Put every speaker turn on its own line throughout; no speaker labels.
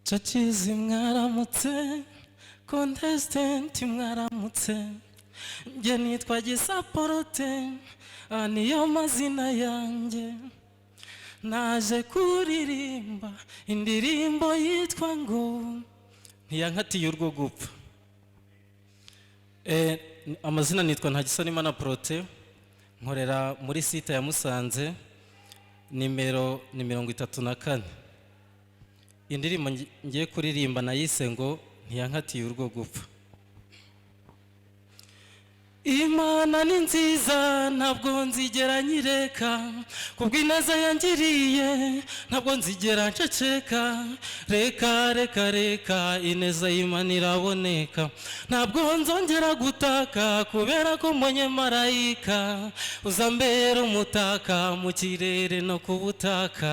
Chachizi mwaramutse, contestant mwaramutse, nge nitwa Gisaporote, niyo mazina yanjye. Naje kuririmba indirimbo yitwa ngo ntiyankatiye urwo gupfa. Amazina nitwa Ntagisanimana Prote, nkorera muri site ya Musanze, nimero ni 34. Indirimbo ngiye kuririmba nayise ngo ntiyankatiye urwo gupfa. Imana ni nziza ntabwo nzigera nyireka, kubw'ineza yangiriye ntabwo nzigera nceceka. Reka reka reka ineza y'Imana iraboneka, ntabwo nzongera gutaka kubera ko mbonye marayika uzambera umutaka mu kirere no ku butaka.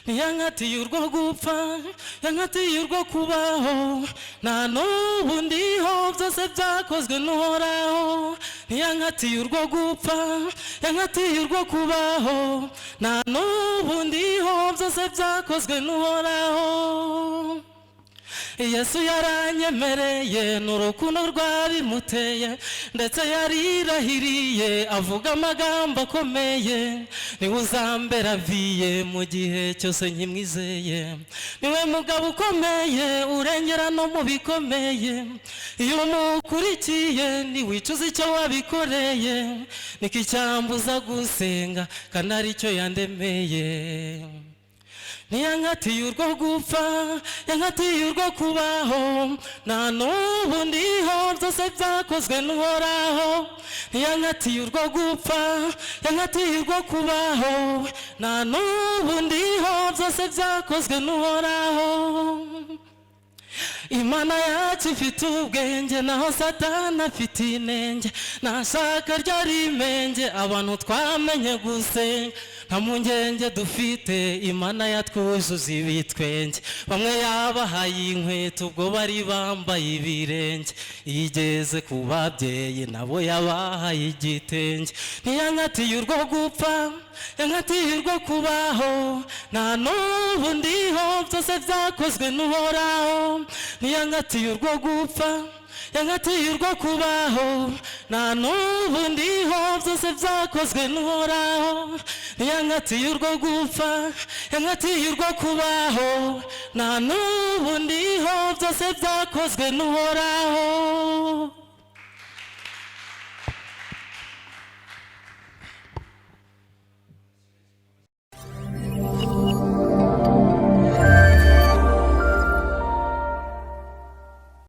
Ntiyankatiye urwo gupfa, yankatiye urwo kubaho, nta n'ubu ndiho, byose byakozwe n'Uhoraho. Ntiyankatiye urwo gupfa, yankatiye urwo kubaho, nta n'ubu ndiho, byose byakozwe n'Uhoraho. Yesu yaranyemereye n'urukundo rwabimuteye, ndetse yarirahiriye avuga amagambo akomeye. Niwe uzambera viye mu gihe cyose nkimwizeye, niwe mugabo ukomeye urengera no mu bikomeye. Iyo umukurikiye ntiwicuza icyo wabikoreye, niko icyambuza gusenga kandi aricyo yandemeye. Ntiyankatiye urwo gupfa, yankatiye urwo kubaho, nta n'ubu ndiho, byose byakozwe n'Uhoraho. Ntiyankatiye urwo gupfa, yankatiye urwo kubaho, nta n'ubu ndiho, byose byakozwe n'Uhoraho. Imana yacu ifite ubwenge naho Satani afite inenge, nashaka ryari imenge abantu twamenye gusenga. Nta mpungenge dufite, Imana yatwuzuza ibitwenge. Bamwe yabahaye inkweto ubwo bari bambaye ibirenge, iyo igeze ku babyeyi nabo yabahaye igitenge. Ntiyankatiye urwo gupfa, yankatiye urwo kubaho, nta n'ubu ndiho, byose byakozwe n'Uhoraho. Ntiyankatiye urwo gupfa, yankatiye urwo kubaho, nta n'ubu ndiho, byose byakozwe n'Uhoraho. Ntiyankatiye urwo gupfa, yankatiye urwo kubaho, nta n'ubu ndiho, byose byakozwe n'Uhoraho.